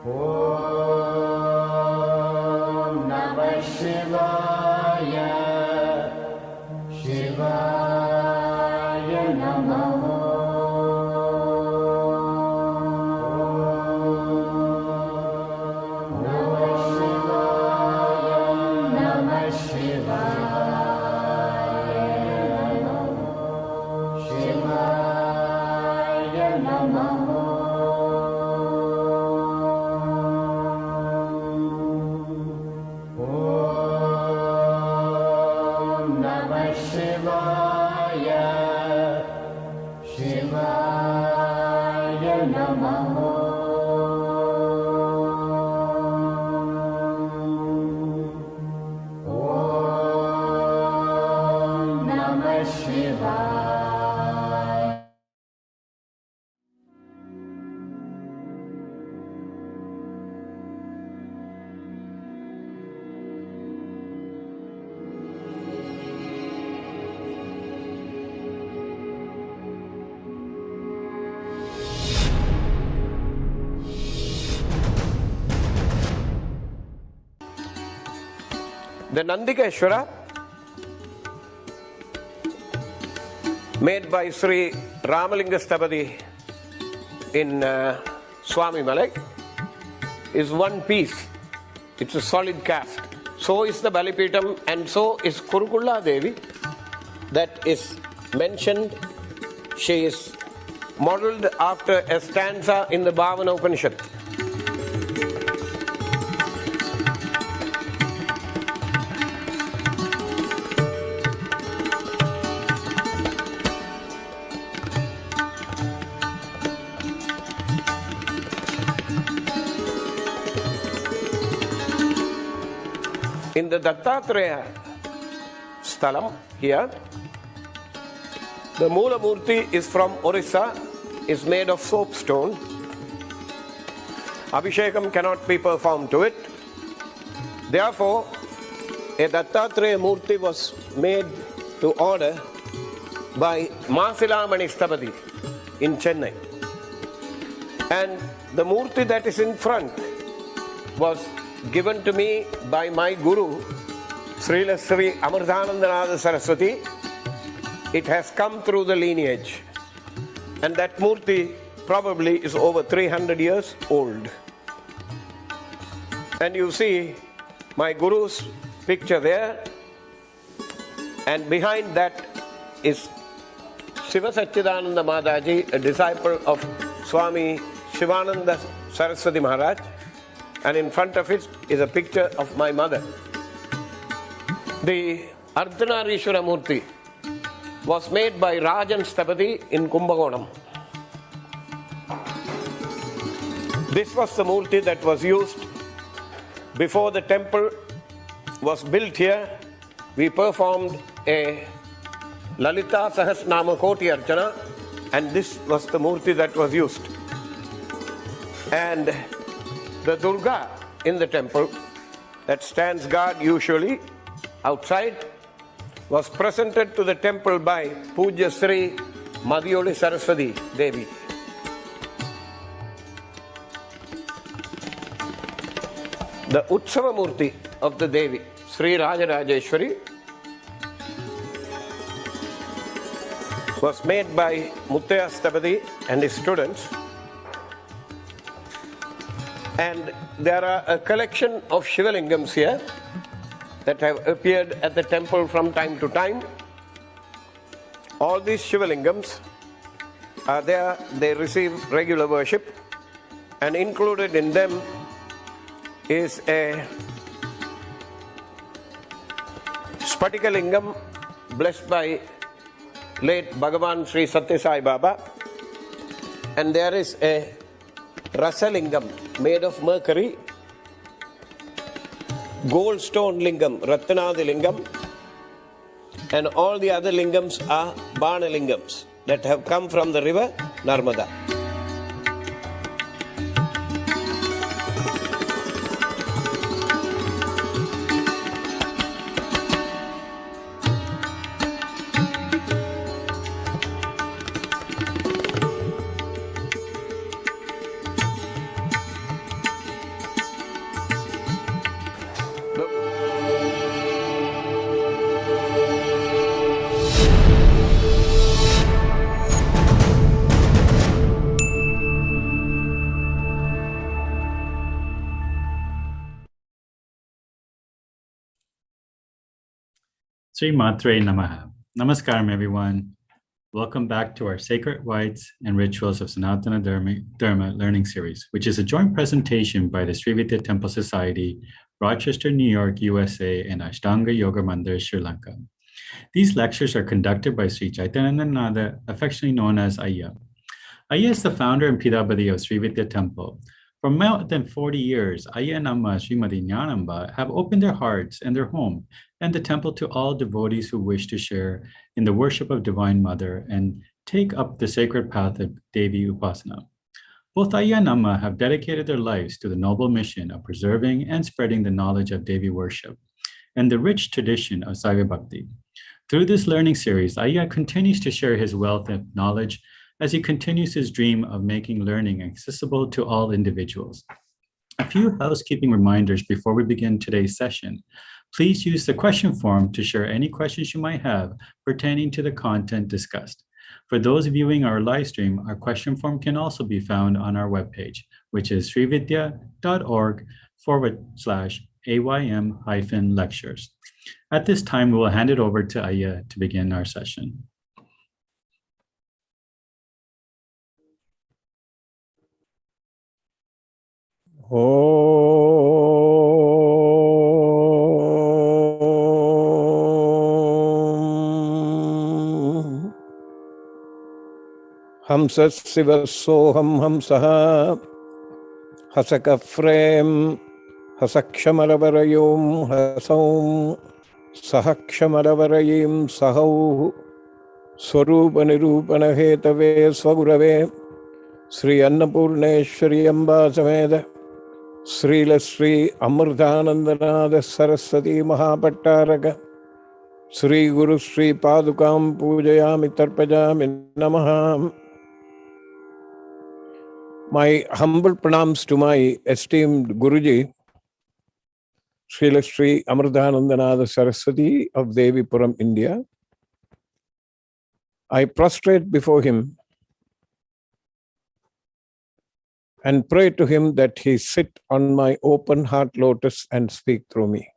Om Namah Shivaya, Shivaya Namaha. The Nandikeshwara, made by Sri Ramalingastapati in Swami Malai, is one piece. It's a solid cast. So is the Balipeetam, and so is Kurukulla Devi that is mentioned. She is modeled after a stanza in the Bhavana Upanishad. In the Dattatreya Sthalam here, the Moola Murti is from Orissa, is made of soapstone. Abhishekam cannot be performed to it. Therefore, a Dattatreya Murti was made to order by Masilamani Stapati in Chennai. And the Murti that is in front was given to me by my Guru, Sri Amritanandanada Saraswati. It has come through the lineage. And that Murti probably is over 300 years old. And you see my Guru's picture there. And behind that is Siva Satchidananda Mataji, a disciple of Swami Shivananda Saraswati Maharaj. And in front of it is a picture of my mother. The Ardhanarishwara Murti was made by Rajan Stapati in Kumbakonam. This was the Murti that was used before the temple was built here. We performed a Lalita Sahasnama Koti Archana, and this was the Murti that was used. And the Durga in the temple that stands guard usually outside was presented to the temple by Puja Sri Madhyoli Saraswati Devi. The Utsava Murti of the Devi, Sri Rajarajeswari, was made by Muttaya Stapati and his students. And there are a collection of shiva lingams here that have appeared at the temple from time to time. All these shiva lingams are there, they receive regular worship, and included in them is a Spatika lingam blessed by late Bhagavan Sri Satya Sai Baba, and there is a Rasalingam made of mercury, gold stone lingam, Ratnadi lingam, and all the other lingams are Bana lingams that have come from the river Narmada. Sri Matre Namaha. Namaskaram, everyone. Welcome back to our Sacred Rites and Rituals of Sanatana Dharma Learning Series, which is a joint presentation by the Sri Vidya Temple Society, Rochester, New York, USA, and Ashtanga Yoga Mandir, Sri Lanka. These lectures are conducted by Sri Chaitanya, affectionately known as Ayya. Ayya is the founder and Pidabadi of Sri Vidya Temple. For more than 40 years, Ayya and Amma Srimati Jnanamba have opened their hearts and their home and the temple to all devotees who wish to share in the worship of Divine Mother and take up the sacred path of Devi Upasana. Both Ayya and Amma have dedicated their lives to the noble mission of preserving and spreading the knowledge of Devi worship and the rich tradition of Saiva Bhakti. Through this learning series, Ayya continues to share his wealth of knowledge as he continues his dream of making learning accessible to all individuals. A few housekeeping reminders before we begin today's session. Please use the question form to share any questions you might have pertaining to the content discussed. For those viewing our live stream, our question form can also be found on our webpage, which is srividya.org/AYM-lectures. At this time, we will hand it over to Ayya to begin our session. Om Hamsa Sivasoham Hamsaha Hasakafrem Hasakshamadavaryom Hasaum Sahakshamadavaryim Sahau Swarupanirupanahetave Swagurave Sri Annapurneshwari Amba Sameda Srila Sri Amritanandanada Saraswati Mahapattaraka Sri Guru Sri Padukam Pujayami Tarpajami Namaha. My humble pranams to my esteemed Guruji, Srila Sri Amritanandanada Saraswati of Devipuram, India. I prostrate before him and pray to him that he sit on my open heart lotus and speak through me.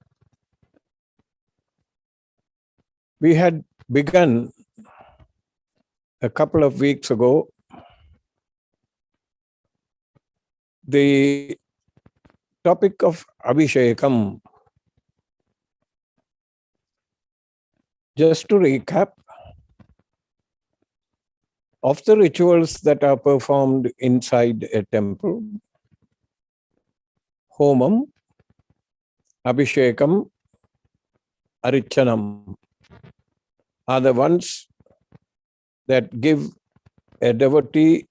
We had begun a couple of weeks ago the topic of Abhishekam. Just to recap, of the rituals that are performed inside a temple, Homam, Abhishekam, Arichanam are the ones that give a devotee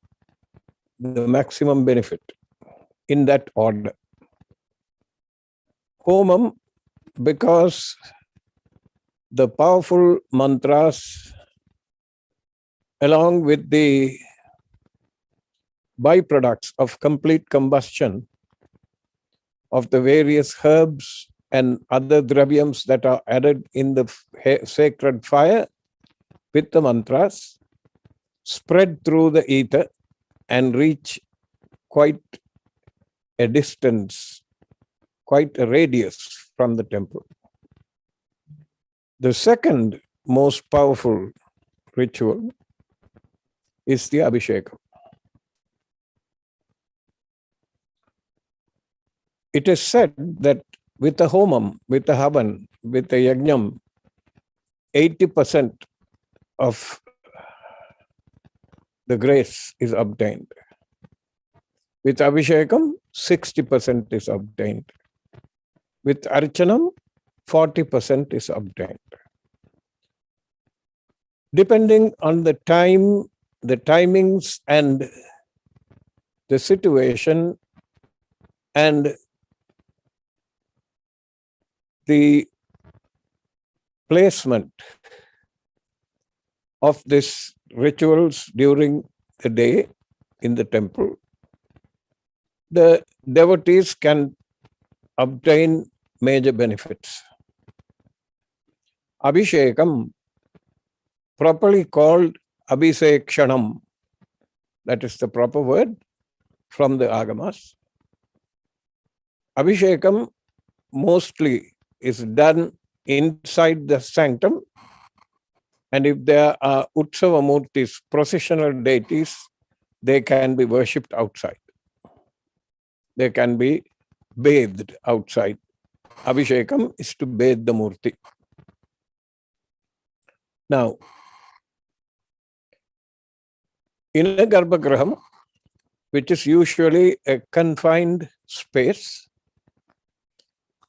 the maximum benefit in that order. Homam, because the powerful mantras along with the byproducts of complete combustion of the various herbs and other dravyams that are added in the sacred fire with the mantras spread through the ether and reach quite a distance, quite a radius from the temple. The second most powerful ritual is the Abhishekam. It is said that with the Homam, with the Havan, with the Yajnam, 80% of the grace is obtained. With Abhishekam, 60% is obtained. With Archanam, 40% is obtained. Depending on the time, the timings and the situation and the placement of these rituals during the day in the temple, the devotees can obtain major benefits. Abhishekam, properly called Abhisekshanam, that is the proper word from the Agamas. Abhishekam mostly is done inside the sanctum. And if there are Utsava Murtis, processional deities, they can be worshipped outside. They can be bathed outside. Abhishekam is to bathe the Murti. Now, in a Garbhagraham, which is usually a confined space,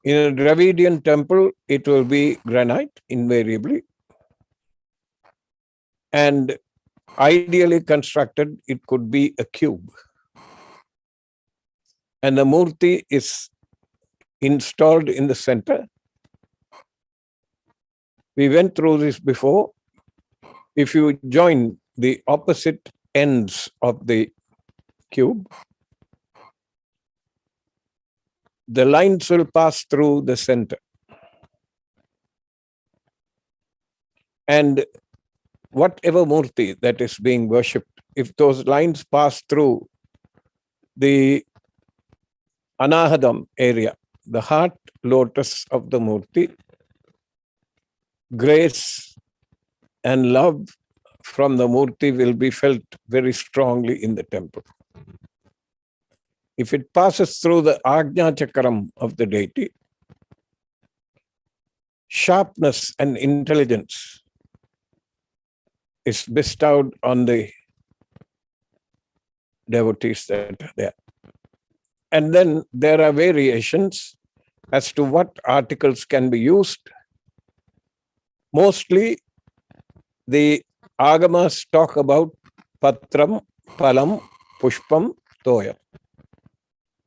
in a Dravidian temple, it will be granite, invariably. And ideally constructed, it could be a cube. And the Murti is installed in the center. We went through this before. If you join the opposite ends of the cube, the lines will pass through the center. And whatever Murti that is being worshipped, if those lines pass through the Anahadam area, the heart lotus of the Murti, grace and love from the Murti will be felt very strongly in the temple. If it passes through the Ajna Chakram of the deity, sharpness and intelligence is bestowed on the devotees that are there. And then there are variations as to what articles can be used. Mostly the Agamas talk about Patram, Palam, Pushpam, Toyam.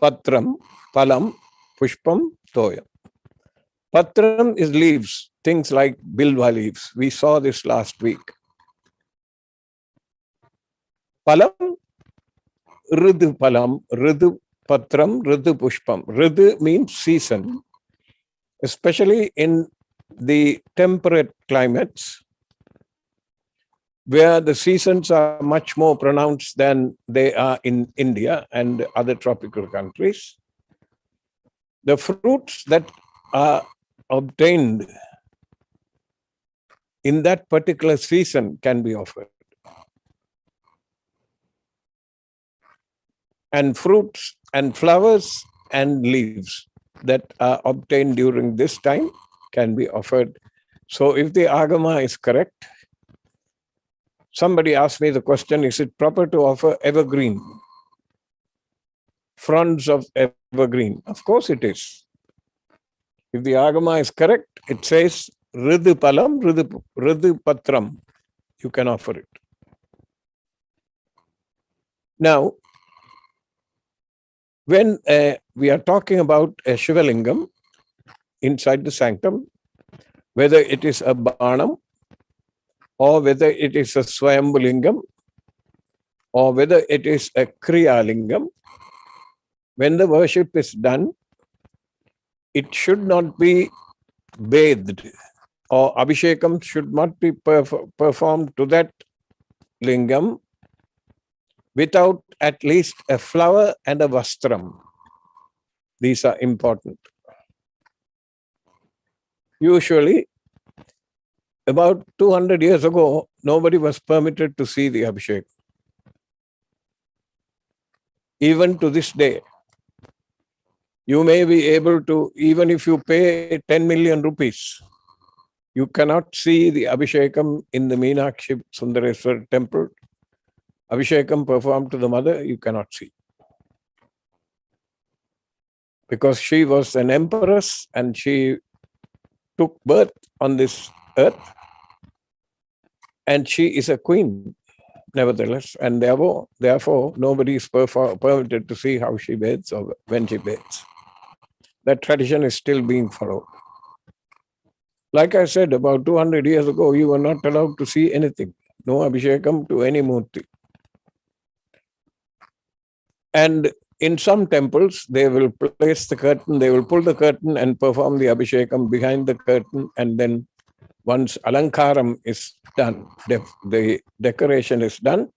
Patram, Palam, Pushpam, Toyam. Patram is leaves, things like bilva leaves. We saw this last week. Palam, Ridu Palam, Ridu Patram, Ridu Pushpam. Ridu means season, especially in the temperate climates, where the seasons are much more pronounced than they are in India and other tropical countries. The fruits that are obtained in that particular season can be offered. And fruits and flowers and leaves that are obtained during this time can be offered. So if the Agama is correct, somebody asked me the question, is it proper to offer evergreen? Fronds of evergreen. Of course it is. If the Agama is correct, it says Ridu Palam, Ridu Patram. You can offer it. Now, when we are talking about a Shiva lingam inside the sanctum, whether it is a Banam, or whether it is a Swayambhu lingam, or whether it is a Kriya lingam, when the worship is done, it should not be bathed, or Abhishekam should not be performed to that lingam without at least a flower and a vastram. These are important. Usually, about 200 years ago, nobody was permitted to see the Abhishek. Even to this day, you may be able to, even if you pay 10 million rupees, you cannot see the Abhishekam in the Meenakshi Sundareswar temple. Abhishekam performed to the mother, you cannot see. Because she was an empress and she took birth on this earth, and she is a queen, nevertheless, and therefore nobody is permitted to see how she bathes or when she bathes. That tradition is still being followed. Like I said, about 200 years ago, you were not allowed to see anything. No Abhishekam to any Murti. And in some temples, they will place the curtain, they will pull the curtain and perform the Abhishekam behind the curtain, and then once Alankaram is done, the decoration is done,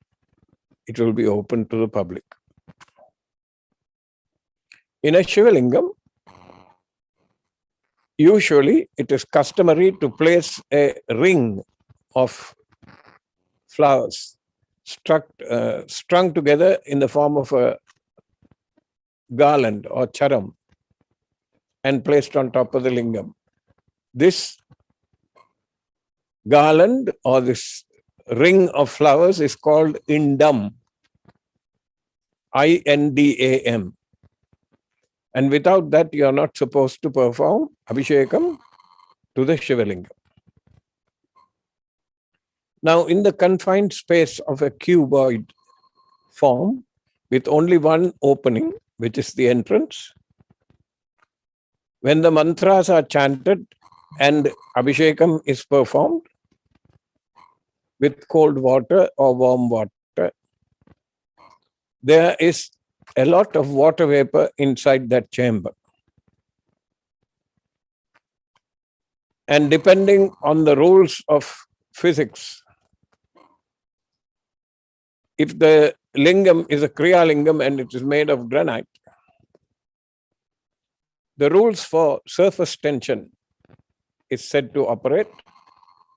it will be open to the public. In a Shivalingam, Usually, it is customary to place a ring of flowers strung together in the form of a garland or charam and placed on top of the lingam. This garland or this ring of flowers is called indam, Indam. And without that, you are not supposed to perform Abhishekam to the Shiva lingam. Now, in the confined space of a cuboid form with only one opening, which is the entrance, when the mantras are chanted and Abhishekam is performed with cold water or warm water, there is a lot of water vapor inside that chamber. And depending on the rules of physics, if the lingam is a Kriya lingam and it is made of granite, the rules for surface tension is said to operate,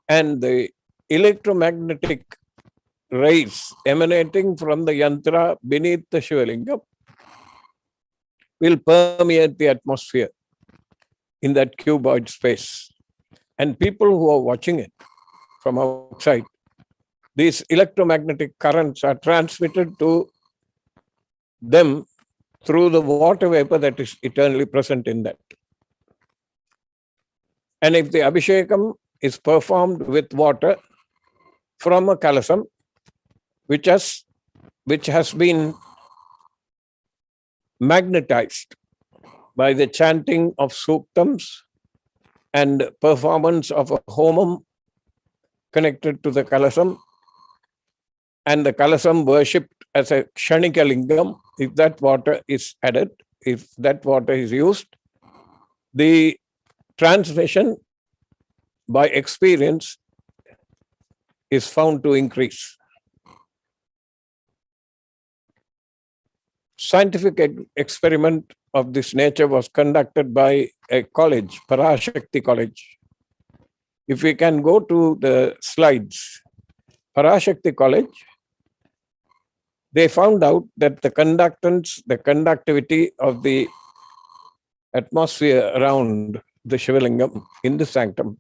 and the electromagnetic rays emanating from the yantra beneath the Shiva lingam will permeate the atmosphere in that cuboid space. And people who are watching it from outside, these electromagnetic currents are transmitted to them through the water vapor that is eternally present in that. And if the Abhishekam is performed with water from a kalasam, which has been magnetized by the chanting of suktams and performance of a homam connected to the kalasam, and the kalasam worshipped as a kshanika lingam, if that water is added, if that water is used, the transmission by experience is found to increase. Scientific experiment of this nature was conducted by a college, Parashakti College. If we can go to the slides, Parashakti College, they found out that the conductance, the conductivity of the atmosphere around the Shivalingam in the sanctum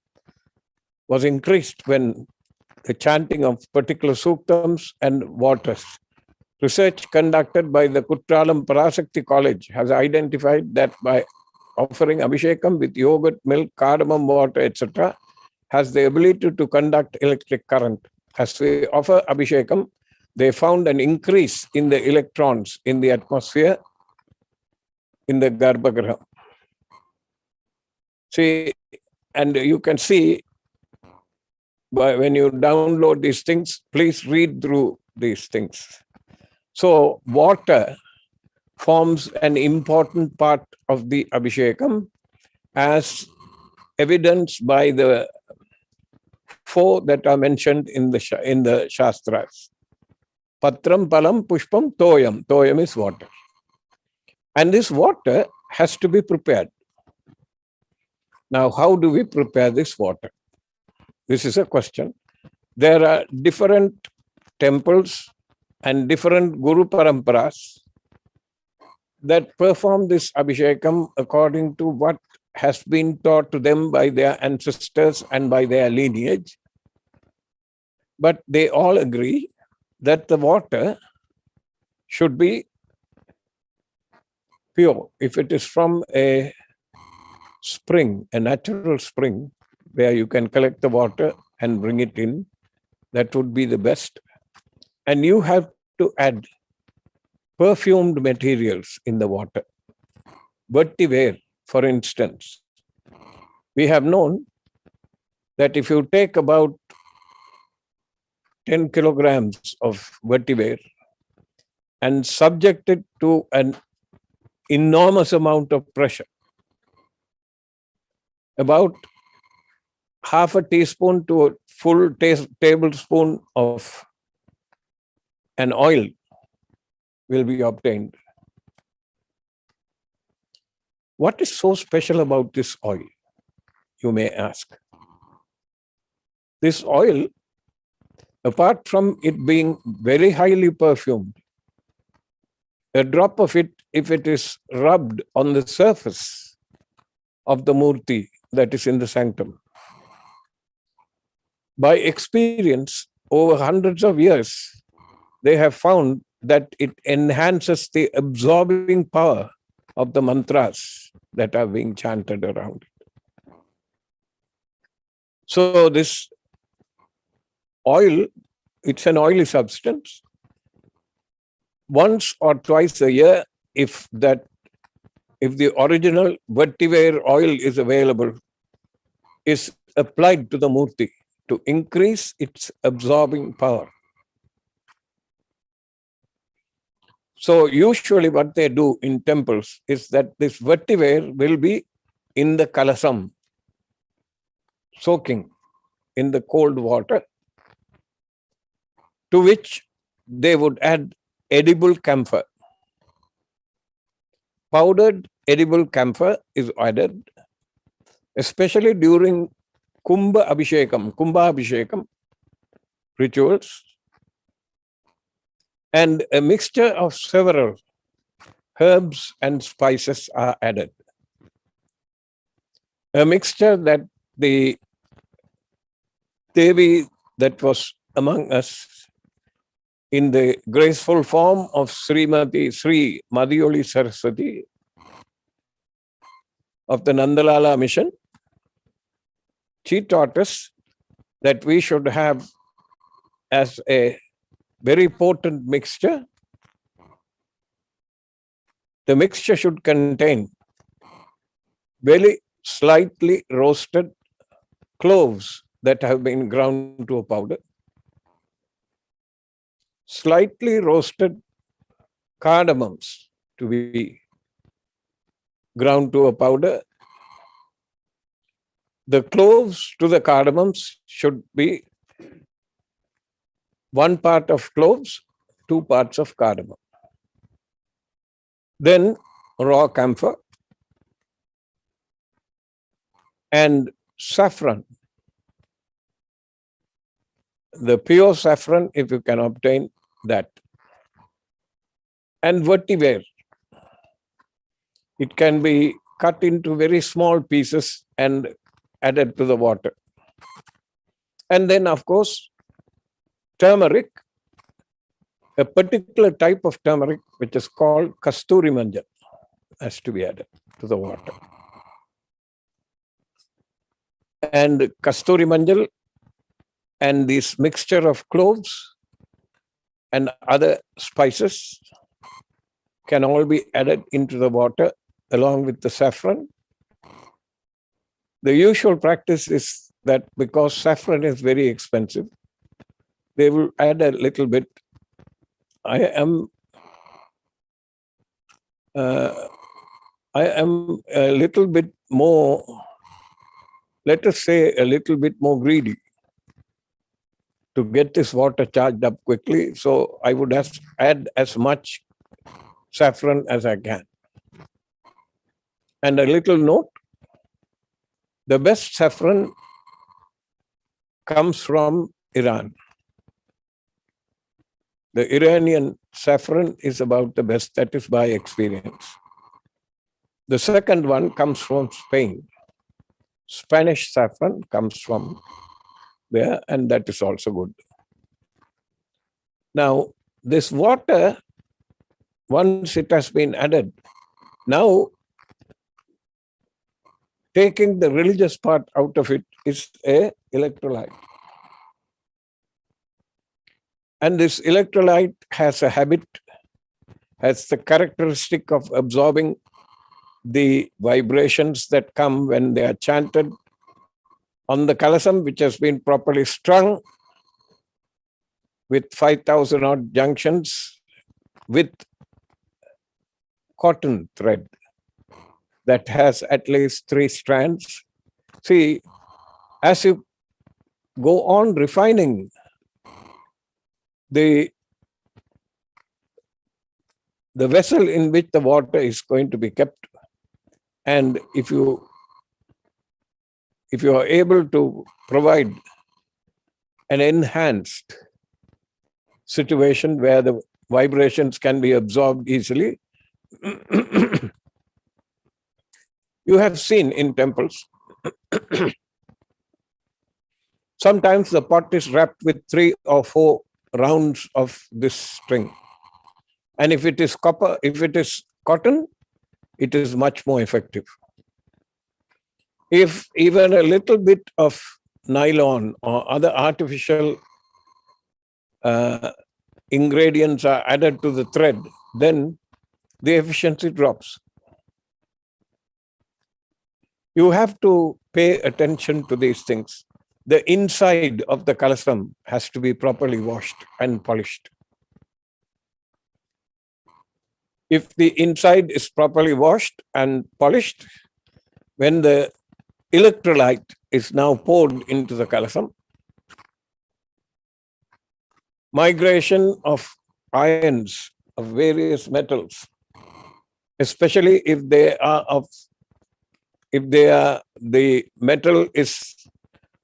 was increased when the chanting of particular suktams and waters. Research conducted by the Kutralam Parashakti College has identified that by offering Abhishekam with yogurt, milk, cardamom water, etc., has the ability to conduct electric current. As we offer Abhishekam, they found an increase in the electrons in the atmosphere in the Garbhagriha. See, and you can see when you download these things, please read through these things. So water forms an important part of the Abhishekam as evidenced by the 4 that are mentioned in the Shastras. Patram, Palam, Pushpam, Toyam. Toyam is water. And this water has to be prepared. Now, how do we prepare this water? This is a question. There are different temples and different Guru Paramparas that perform this Abhishekam according to what has been taught to them by their ancestors and by their lineage. But they all agree that the water should be pure. If it is from a spring, a natural spring, where you can collect the water and bring it in, that would be the best. And you have to add perfumed materials in the water. Vetiver, for instance. We have known that if you take about 10 kilograms of vetiver and subject it to an enormous amount of pressure, about half a teaspoon to a full tablespoon of an oil will be obtained. What is so special about this oil? you may ask? This oil, apart from it being very highly perfumed, a drop of it, if it is rubbed on the surface of the murti that is in the sanctum, by experience, over hundreds of years, they have found that it enhances the absorbing power of the mantras that are being chanted around it. So this oil, it's an oily substance. Once or twice a year, if the original vetiver oil is available, is applied to the murti to increase its absorbing power. So usually what they do in temples is that this vetiver will be in the kalasam, soaking in the cold water, to which they would add edible camphor. Powdered edible camphor is added, especially during Kumbha Abhishekam rituals, and a mixture of several herbs and spices are added. A mixture that the Devi that was among us in the graceful form of Sri Madhyoli Saraswati of the Nandalala mission, she taught us that we should have as a very potent mixture. The mixture should contain very slightly roasted cloves that have been ground to a powder, slightly roasted cardamoms to be ground to a powder. The cloves to the cardamoms should be 1 part of cloves, 2 parts of cardamom. Then raw camphor and saffron. The pure saffron, if you can obtain that. And vetiver. It can be cut into very small pieces and added to the water. And then, of course, turmeric, a particular type of turmeric which is called kasturi manjal, has to be added to the water. And kasturi manjal and this mixture of cloves and other spices can all be added into the water along with the saffron. The usual practice is that because saffron is very expensive, they will add a little bit. I am a little bit more, let us say, a little bit more greedy to get this water charged up quickly. So I would add as much saffron as I can. And a little note, the best saffron comes from Iran. The Iranian saffron is about the best, that is by experience. The second one comes from Spain. Spanish saffron comes from there, and that is also good. Now, this water, once it has been added, now taking the religious part out of it is an electrolyte. And this electrolyte has a habit, has the characteristic of absorbing the vibrations that come when they are chanted on the kalasam, which has been properly strung with 5,000 odd junctions with cotton thread that has at least 3 strands. See, as you go on refining the vessel in which the water is going to be kept, and if you if you are able to provide an enhanced situation where the vibrations can be absorbed easily, you have seen in temples, sometimes the pot is wrapped with 3 or 4 rounds of this string. And if it is copper, if it is cotton, it is much more effective. If even a little bit of nylon or other artificial ingredients are added to the thread, then the efficiency drops. You have to pay attention to these things. The inside of the kalasam has to be properly washed and polished. If the inside is properly washed and polished, when the electrolyte is now poured into the kalasam, migration of ions of various metals, especially if the metal is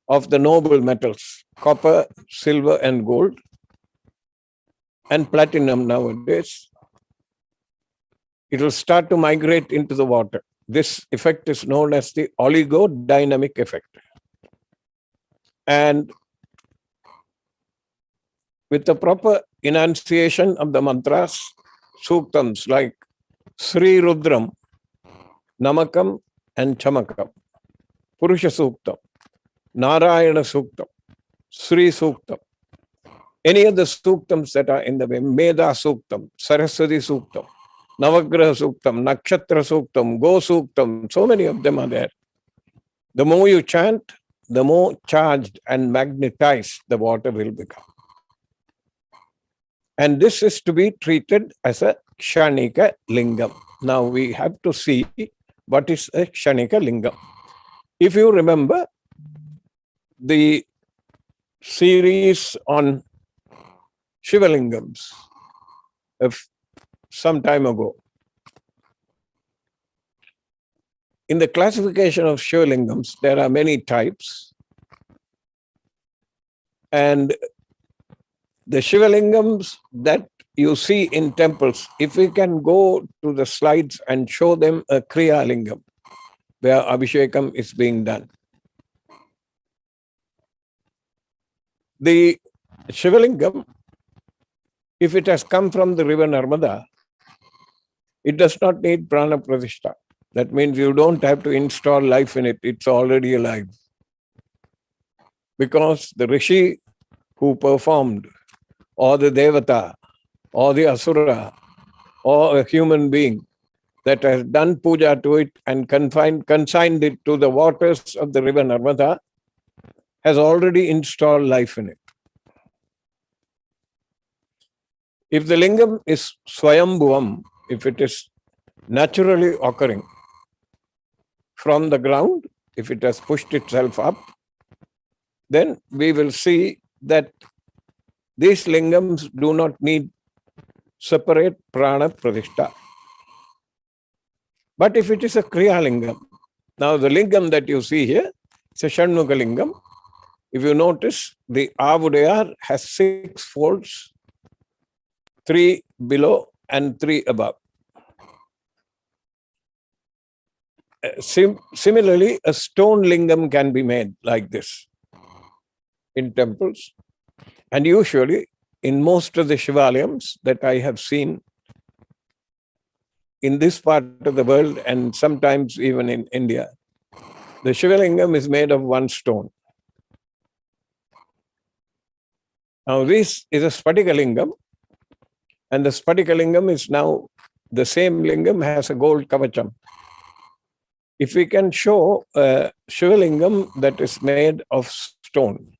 of the noble metals, copper, silver, and gold, and platinum nowadays, it will start to migrate into the water. This effect is known as the oligodynamic effect. And with the proper enunciation of the mantras, suktams like Sri Rudram, Namakam, and Chamakam, Purusha Suktam, Narayana Suktam, Sri Suktam, any of the suktams that are in the way, Meda Suktam, Saraswati Suktam, Navagraha Suktam, Nakshatra Suktam, Go Suktam, so many of them are there. The more you chant, the more charged and magnetized the water will become. And this is to be treated as a Kshanika Lingam. Now we have to see what is a Kshanika Lingam. If you remember the series on Shiva Lingams of some time ago, in the classification of Shiva Lingams, there are many types. And the Shiva Lingams that you see in temples, if we can go to the slides and show them a Kriya Lingam, where Abhishekam is being done. The Shiva Lingam, if it has come from the river Narmada, it does not need prana pratishtha. That means you don't have to install life in it. It's already alive. Because the Rishi who performed, or the Devata, or the Asura, or a human being that has done puja to it and consigned it to the waters of the river Narmada, has already installed life in it. If the lingam is swayambhuvam, if it is naturally occurring from the ground, if it has pushed itself up, then we will see that these lingams do not need separate prana pratishtha. But if it is a kriya lingam, now the lingam that you see here, it's a Shanmuga lingam. If you notice, the Avudayar has 6 folds, 3 below and 3 above. Similarly, a stone lingam can be made like this in temples. And usually, in most of the Shivalayams that I have seen in this part of the world and sometimes even in India, the Shivalingam is made of 1 stone. Now, this is a Spatika Lingam, and the Spatika Lingam is now the same lingam has a gold kavacham. If we can show a Shivalingam that is made of stone,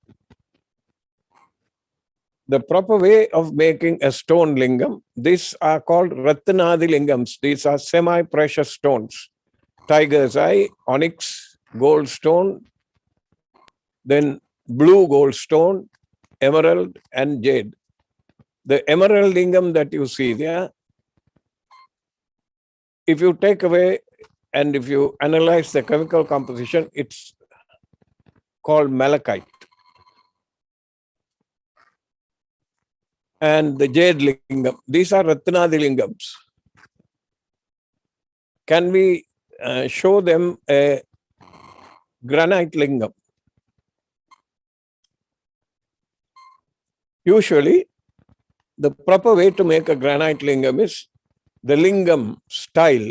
the proper way of making a stone lingam, these are called Ratnadi lingams. These are semi-precious stones. Tiger's eye, onyx, gold stone, then blue gold stone, emerald, and jade. The emerald lingam that you see there, if you take away and if you analyze the chemical composition, it's called malachite. And the jade lingam. These are Ratnadi lingams. Can we show them a granite lingam? Usually, the proper way to make a granite lingam is the lingam style,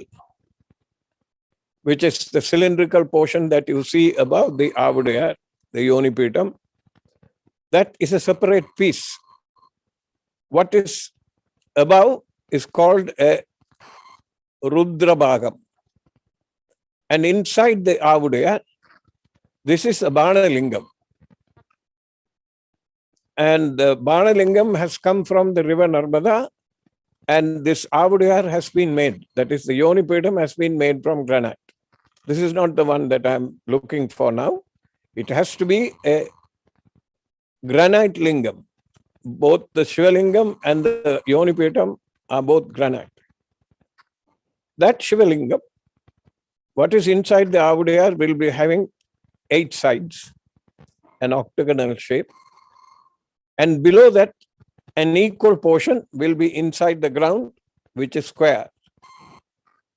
which is the cylindrical portion that you see above the avudaya, the yonipitam. That is a separate piece. What is above is called a Rudra Bhagam. And inside the avudaya, this is a Bana lingam. And the Bana lingam has come from the river Narmada, and this avudaya has been made. That is, the yonipitam has been made from granite. This is not the one that I'm looking for now. It has to be a granite lingam. Both the Shiva lingam and the yonipitam are both granite. That Shiva lingam, what is inside the avudaya, will be having 8 sides, an octagonal shape. And below that, an equal portion will be inside the ground, which is square.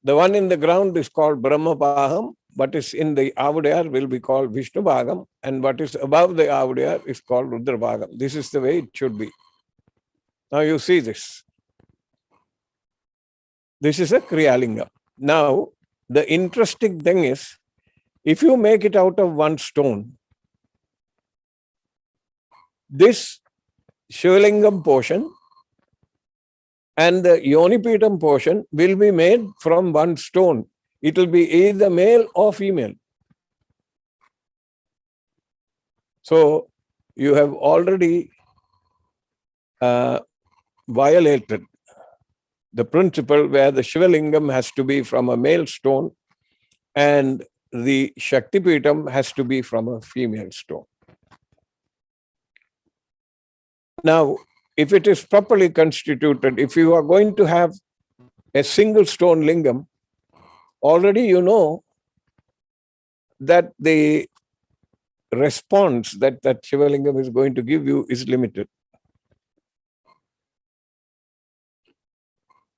The one in the ground is called Brahma Paham. What is in the avudaya will be called Vishnu Bhagam, and what is above the avudaya is called Rudra Bhagam. This is the way it should be. Now you see this. This is a Kriyalinga. Now, the interesting thing is, if you make it out of one stone, this Shivalingam portion and the Yonipitam portion will be made from one stone. It will be either male or female. So you have already violated the principle where the Shivalingam has to be from a male stone and the Shaktipitam has to be from a female stone. Now, if it is properly constituted, if you are going to have a single stone lingam, already you know that the response that that Shivalingam is going to give you is limited.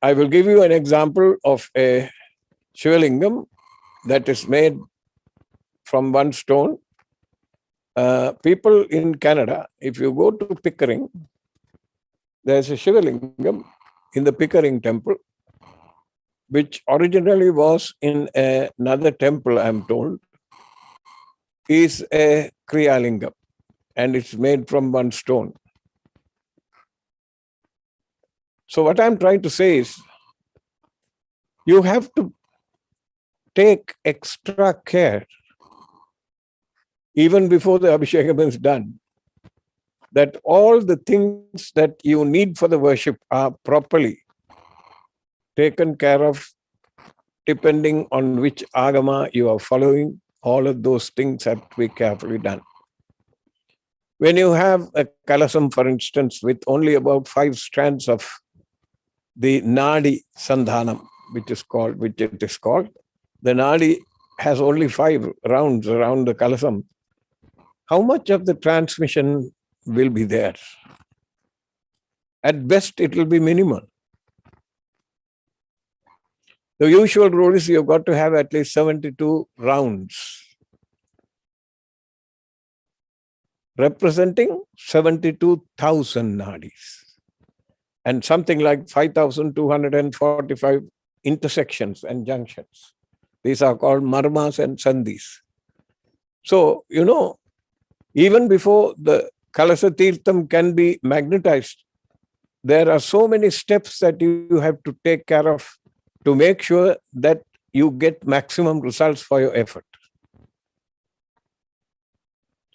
I will give you an example of a Shivalingam that is made from one stone. People in Canada, if you go to Pickering, there's a Shivalingam in the Pickering Temple, which originally was in another temple, I'm told, is a Kriyalingam, and it's made from one stone. So what I'm trying to say is, you have to take extra care even before the Abhishekam is done, that all the things that you need for the worship are properly taken care of, depending on which agama you are following. All of those things have to be carefully done. When you have a kalasam, for instance, with only about 5 strands of the nadi sandhanam, which it is called, the nadi has only 5 rounds around the kalasam. How much of the transmission will be there? At best, it will be minimal. The usual rule is you've got to have at least 72 rounds, representing 72,000 nadis, and something like 5,245 intersections and junctions. These are called marmas and sandhis. So, you know, even before the Kalasa Tirtham can be magnetized, there are so many steps that you have to take care of to make sure that you get maximum results for your effort.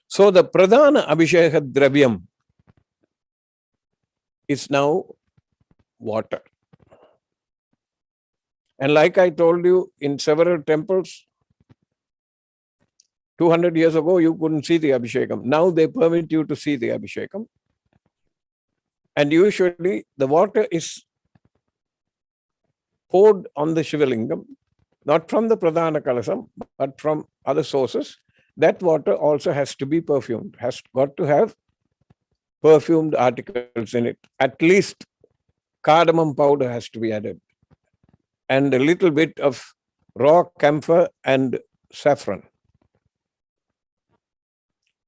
So the Pradhana Abhisheka Dravyam is now water. And like I told you, in several temples, 200 years ago, you couldn't see the Abhishekam. Now they permit you to see the Abhishekam. And usually the water is poured on the Shivalingam, not from the Pradhana Kalasam, but from other sources. that water also has to be perfumed, has got to have perfumed articles in it. At least cardamom powder has to be added, and a little bit of raw camphor and saffron.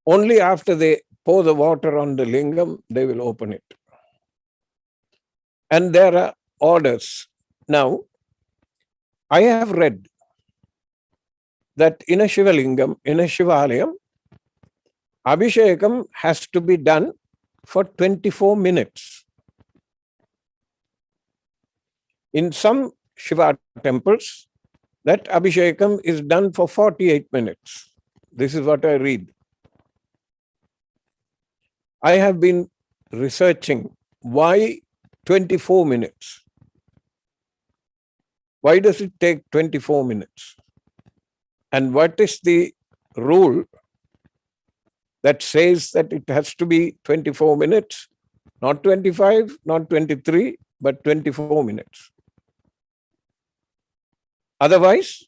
Only after they pour the water on the lingam, they will open it. And there are orders. Now, I have read that in a Shiva lingam, in a Shivalayam, Abhishekam has to be done for 24 minutes. In some Shiva temples, that Abhishekam is done for 48 minutes. This is what I read. I have been researching why 24 minutes. Why does it take 24 minutes? And what is the rule that says that it has to be 24 minutes, not 25, not 23, but 24 minutes? Otherwise,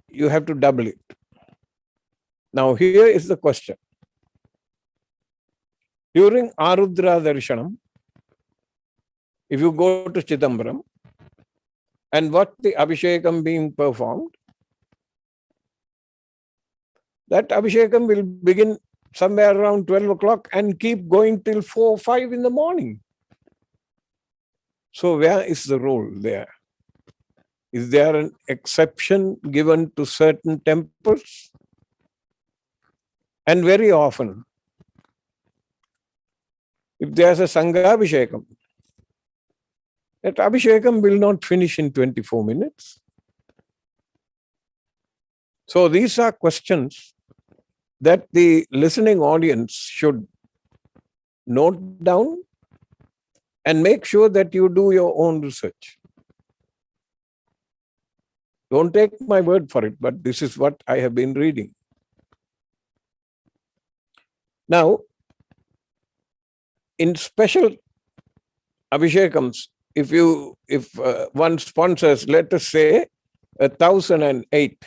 you have to double it. Now, here is the question. During Arudra Darshanam, if you go to Chidambaram and watch the Abhishekam being performed, that Abhishekam will begin somewhere around 12 o'clock and keep going till 4 or 5 in the morning. So where is the role there? Is there an exception given to certain temples? And very often, if there's a Sanghabhishekam, that Abhishekam will not finish in 24 minutes. So these are questions that the listening audience should note down and make sure that you do your own research. Don't take my word for it, but this is what I have been reading. Now, in special Abhishekams, if one sponsors, let us say, 1008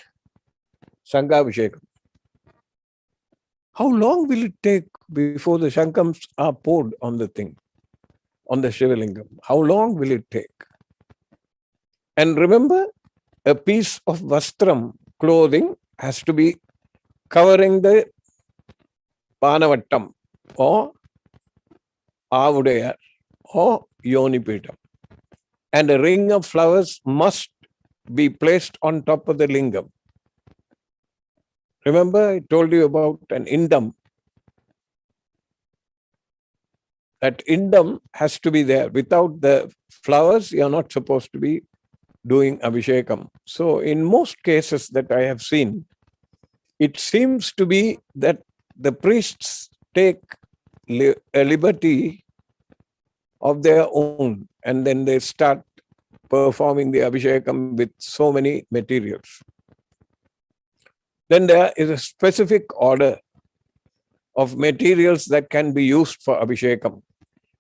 Sanghabhishekam, how long will it take before the Shankams are poured on the thing, on the Shivalingam? How long will it take? And remember, a piece of vastram, clothing, has to be covering the Panavattam or Avudayar or Yonipitam. And a ring of flowers must be placed on top of the lingam. Remember, I told you about an indam. That indam has to be there. Without the flowers, you are not supposed to be doing Abhishekam. So in most cases that I have seen, it seems to be that the priests take a liberty of their own, and then they start performing the Abhishekam with so many materials. Then there is a specific order of materials that can be used for Abhishekam.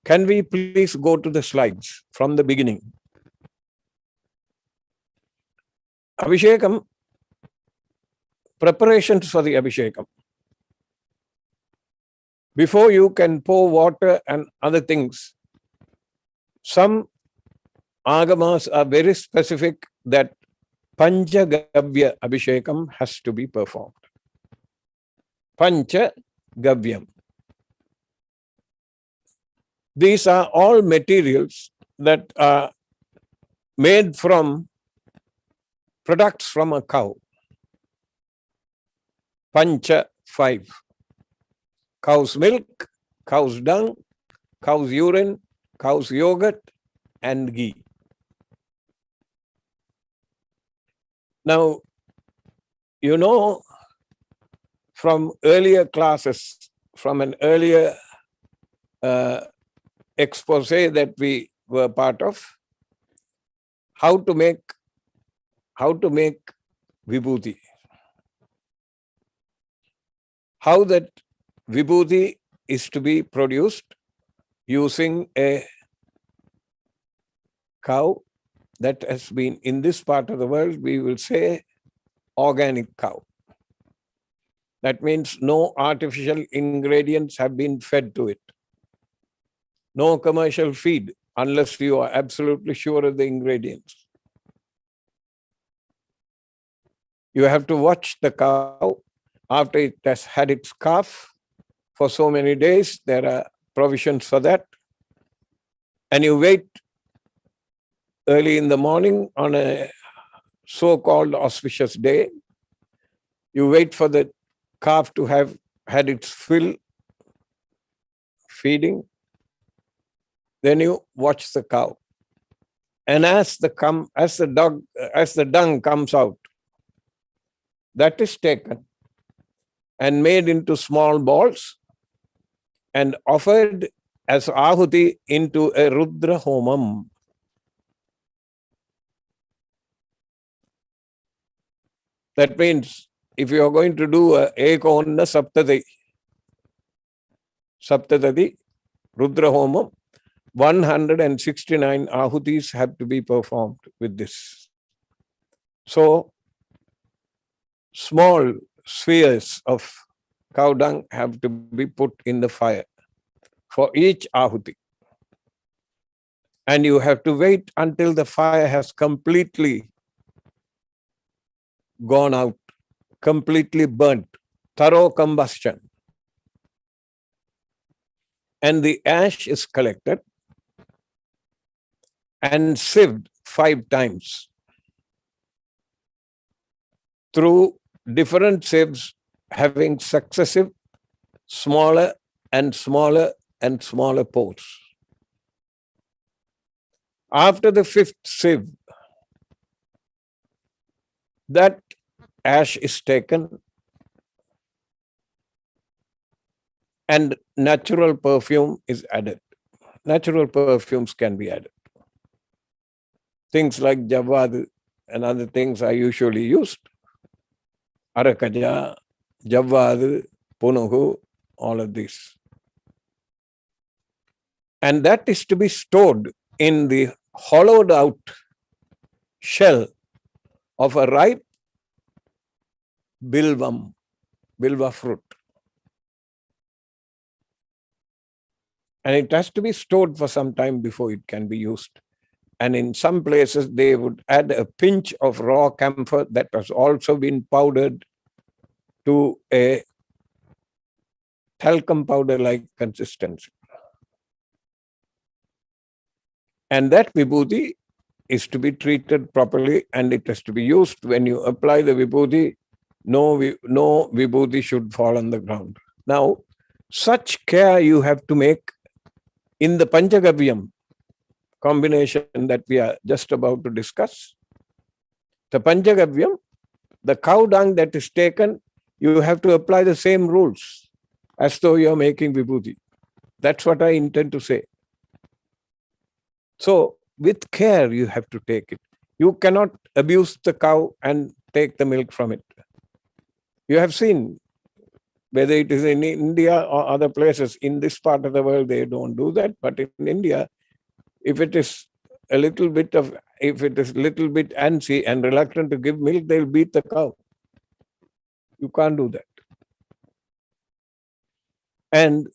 Can we please go to the slides from the beginning? Abhishekam, preparations for the Abhishekam. Before you can pour water and other things, some agamas are very specific that Panchagavya Abhishekam has to be performed. Panchagavyam. These are all materials that are made from products from a cow. Pancha, 5. Cow's milk, cow's dung, cow's urine, cow's yogurt, and ghee. Now, you know, from earlier classes, from an earlier expose that we were part of, how to make vibhuti. How that vibhuti is to be produced using a cow that has been, in this part of the world, we will say organic cow. That means no artificial ingredients have been fed to it. No commercial feed unless you are absolutely sure of the ingredients. You have to watch the cow after it has had its calf for so many days. There are provisions for that. And you wait early in the morning on a so-called auspicious day. You wait for the calf to have had its fill feeding. Then you watch the cow. And as the dung comes out, that is taken and made into small balls and offered as ahuti into a Rudra Homam. That means if you are going to do a Ekonna Saptadadi Rudra Homam, 169 ahutis have to be performed with this. So, small spheres of cow dung have to be put in the fire for each ahuti. And you have to wait until the fire has completely gone out, completely burnt, thorough combustion. And the ash is collected and sieved 5 times through different sieves having successive smaller and smaller and smaller pores. After the 5th sieve, that ash is taken and natural perfume is added. Natural perfumes can be added. Things like javad and other things are usually used. Arakaja, javad, punuhu, all of these. And that is to be stored in the hollowed out shell of a ripe bilva fruit. And it has to be stored for some time before it can be used. And in some places, they would add a pinch of raw camphor that has also been powdered to a talcum powder-like consistency. And that vibhuti is to be treated properly, and it has to be used. When you apply the vibhuti, no vibhuti should fall on the ground. Now, such care you have to make in the Panchagavyam combination that we are just about to discuss. The Panchagavyam, the cow dung that is taken, you have to apply the same rules as though you are making vibhuti. That's what I intend to say. So, with care, you have to take it. You cannot abuse the cow and take the milk from it. You have seen, whether it is in India or other places, in this part of the world, they don't do that. But in India, if it is a little bit antsy and reluctant to give milk, they'll beat the cow. You can't do that. And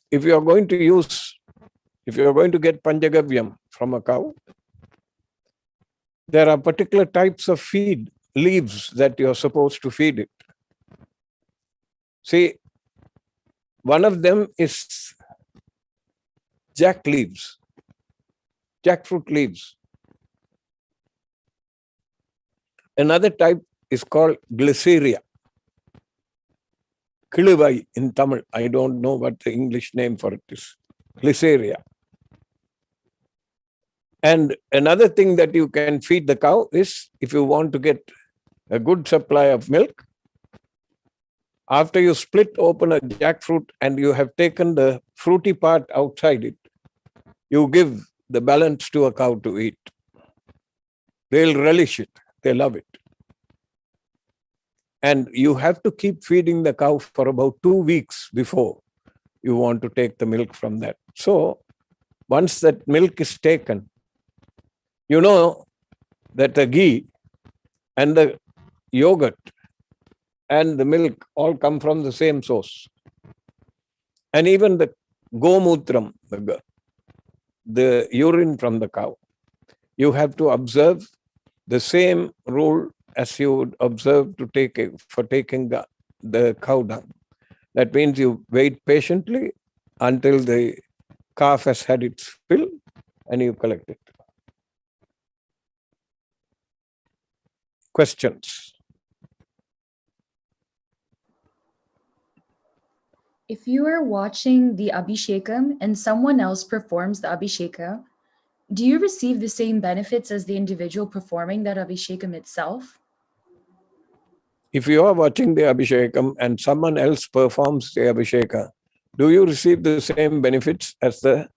if you are going to get Panchagavyam from a cow, there are particular types of feed, leaves that you are supposed to feed it. See, one of them is jackfruit leaves. Another type is called glyceria. Kilivai in Tamil. I don't know what the English name for it is. Glyceria. And another thing that you can feed the cow is, if you want to get a good supply of milk, after you split open a jackfruit and you have taken the fruity part outside it, you give the balance to a cow to eat. They'll relish it. They love it. And you have to keep feeding the cow for about 2 weeks before you want to take the milk from that. So, once that milk is taken, you know that the ghee and the yogurt and the milk all come from the same source. And even the gomutram, the urine from the cow, you have to observe the same rule as you would observe for taking the cow dung. That means you wait patiently until the calf has had its fill and you collect it. Questions? If you are watching the Abhishekam and someone else performs the Abhisheka, do you receive the same benefits as the individual performing that Abhishekam itself? If you are watching the Abhishekam and someone else performs the Abhisheka, do you receive the same benefits as the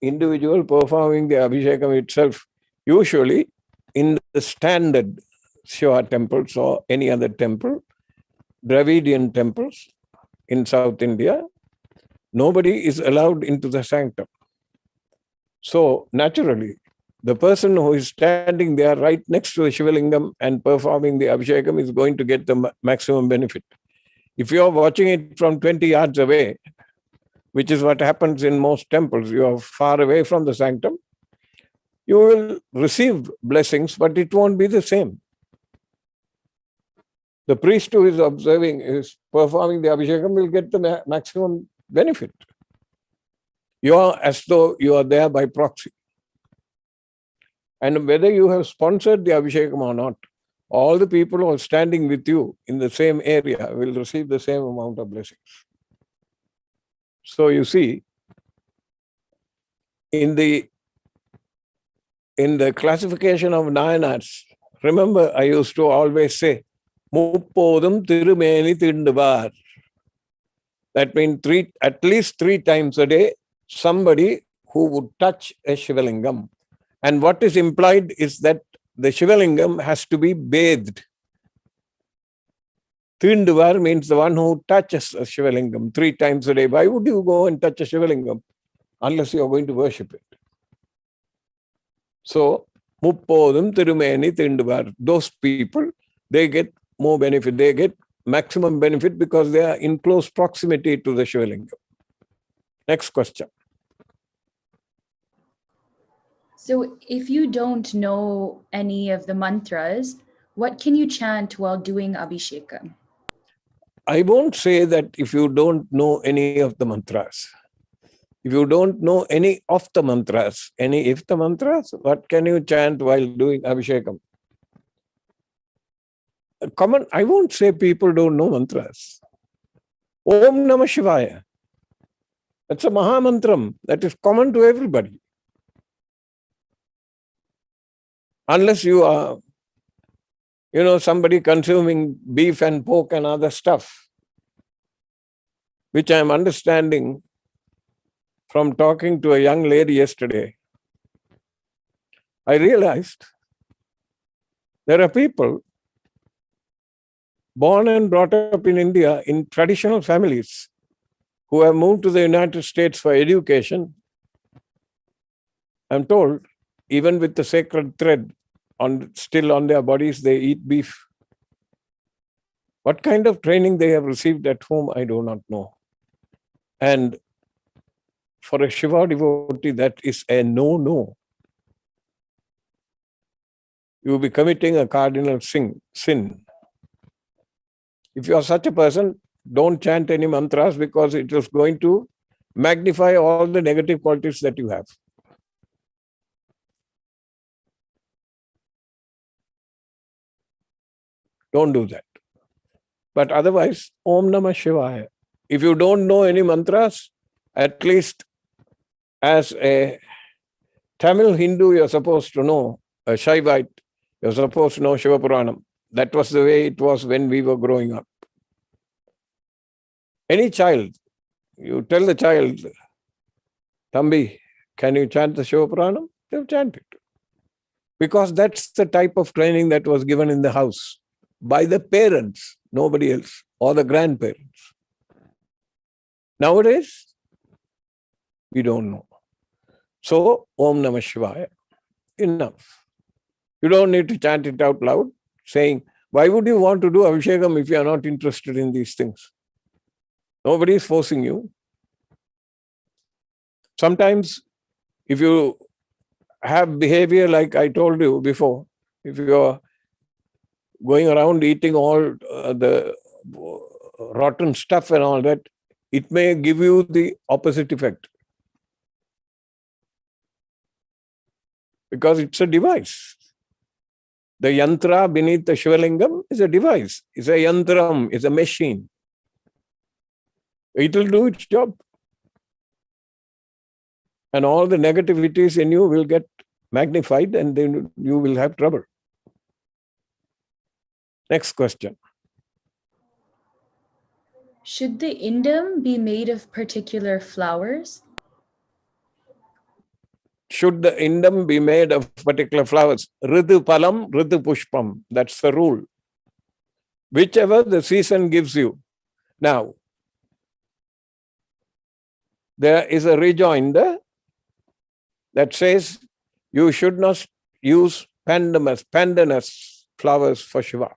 individual performing the Abhishekam itself? Usually, in the standard Shiva temples or any other temple, Dravidian temples in South India, nobody is allowed into the sanctum. So, naturally, the person who is standing there right next to the Shivalingam and performing the Abhishekam is going to get the maximum benefit. If you are watching it from 20 yards away, which is what happens in most temples, you are far away from the sanctum, you will receive blessings, but it won't be the same. The priest who is performing the Abhishekam will get the maximum benefit. You are as though you are there by proxy. And whether you have sponsored the Abhishekam or not, all the people who are standing with you in the same area will receive the same amount of blessings. So you see, in the classification of Nayanas, remember I used to always say, Muppodum Tirumeni Tinduvar. That means at least 3 times a day, somebody who would touch a Shivalingam. And what is implied is that the Shivalingam has to be bathed. Tinduvar means the one who touches a Shivalingam 3 times a day. Why would you go and touch a Shivalingam unless you are going to worship it? So, Muppodum Tirumeni Tinduvar. Those people, they get more benefit. They get maximum benefit because they are in close proximity to the Shivalingam. Next question. So if you don't know any of the mantras, what can you chant while doing Abhishekam? I won't say that if you don't know any of the mantras. If you don't know any of the mantras, what can you chant while doing Abhishekam? I won't say people don't know mantras. Om Namah Shivaya. That's a Maha Mantram that is common to everybody. Unless you are, somebody consuming beef and pork and other stuff, which I am understanding from talking to a young lady yesterday. I realized there are people born and brought up in India in traditional families who have moved to the United States for education. I'm told, even with the sacred thread still on their bodies, they eat beef. What kind of training they have received at home, I do not know. And for a Shiva devotee, that is a no-no. You will be committing a cardinal sin. If you are such a person, don't chant any mantras because it is going to magnify all the negative qualities that you have. Don't do that. But otherwise, Om Namah Shivaya. If you don't know any mantras, at least as a Tamil Hindu, you're supposed to know, a Shaivite, you're supposed to know Shiva Puranam. That was the way it was when we were growing up. Any child, you tell the child, Thambi, can you chant the Shiva Puranam? They'll chant it. Because that's the type of training that was given in the house by the parents, nobody else, or the grandparents. Nowadays, we don't know. So, Om Namah Shivaya, enough. You don't need to chant it out loud, saying, Why would you want to do Abhishekam if you are not interested in these things? Nobody is forcing you. Sometimes if you have behavior like I told you before, if you are going around eating all the rotten stuff and all that, it may give you the opposite effect. Because it's a device. The yantra beneath the Shivalingam is a device. It's a yantram, it's a machine. It will do its job. And all the negativities in you will get magnified and then you will have trouble. Next question. Should the indam be made of particular flowers? Should the indam be made of particular flowers? Ritu palam, ritu pushpam. That's the rule. Whichever the season gives you. Now, there is a rejoinder that says you should not use pandanus flowers for Shiva.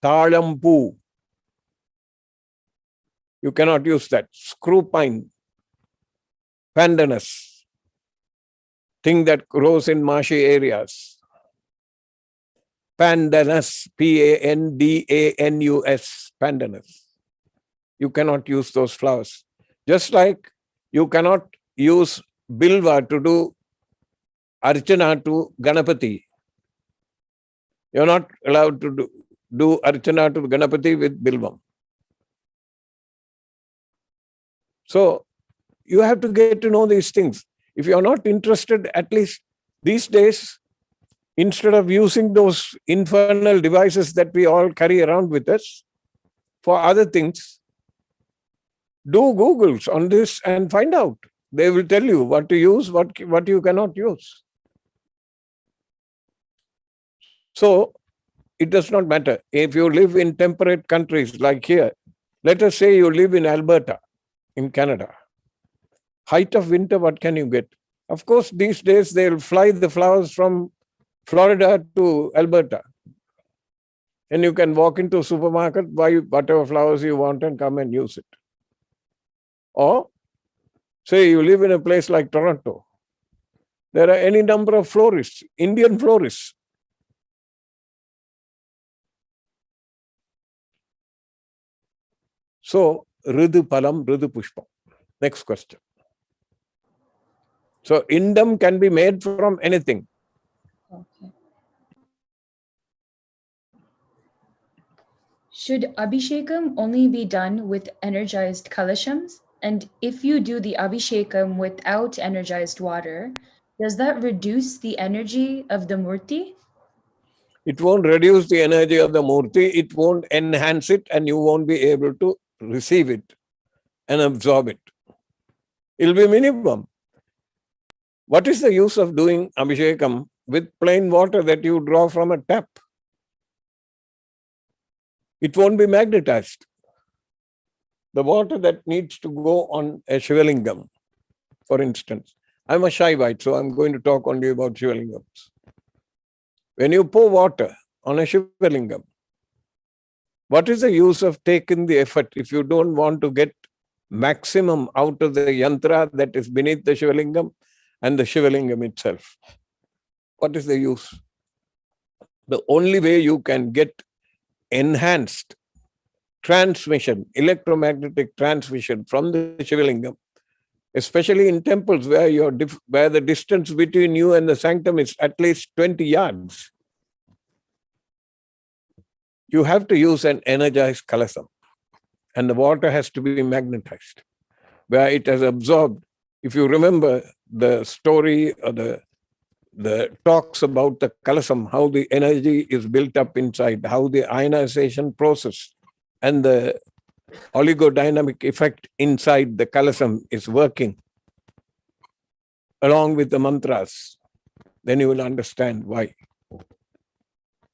Talampu. You cannot use that. Screw pine. Pandanus. Thing that grows in marshy areas. Pandanus. Pandanus. Pandanus. You cannot use those flowers. Just like you cannot use bilva to do archana to Ganapati. You're not allowed to do archana to Ganapati with bilvam. So you have to get to know these things. If you're not interested, at least these days, instead of using those infernal devices that we all carry around with us for other things, do Googles on this and find out. They will tell you what to use, what you cannot use. So it does not matter. If you live in temperate countries like here, let us say you live in Alberta, in Canada. Height of winter, what can you get? Of course, these days they'll fly the flowers from Florida to Alberta. And you can walk into a supermarket, buy whatever flowers you want and come and use it. Or, say you live in a place like Toronto. There are any number of florists, Indian florists. So, Ridu Palam, Ridu Pushpam. Next question. So, indam can be made from anything. Okay. Should Abhishekam only be done with energized kalashams? And if you do the Abhishekam without energized water, does that reduce the energy of the Murti? It won't reduce the energy of the Murti, it won't enhance it, and you won't be able to receive it and absorb it. It'll be minimum. What is the use of doing Abhishekam with plain water that you draw from a tap? It won't be magnetized. The water that needs to go on a Shivalingam, for instance. I'm a Shaivite, so I'm going to talk only about Shivalingams. When you pour water on a Shivalingam, what is the use of taking the effort if you don't want to get maximum out of the yantra that is beneath the Shivalingam and the Shivalingam itself? What is the use? The only way you can get enhanced transmission, electromagnetic transmission from the Shivalingam, especially in temples where the distance between you and the sanctum is at least 20 yards. You have to use an energized kalasam, and the water has to be magnetized, where it has absorbed. If you remember the story or the talks about the kalasam, how the energy is built up inside, how the ionization process and the oligodynamic effect inside the kalasam is working along with the mantras, then you will understand why.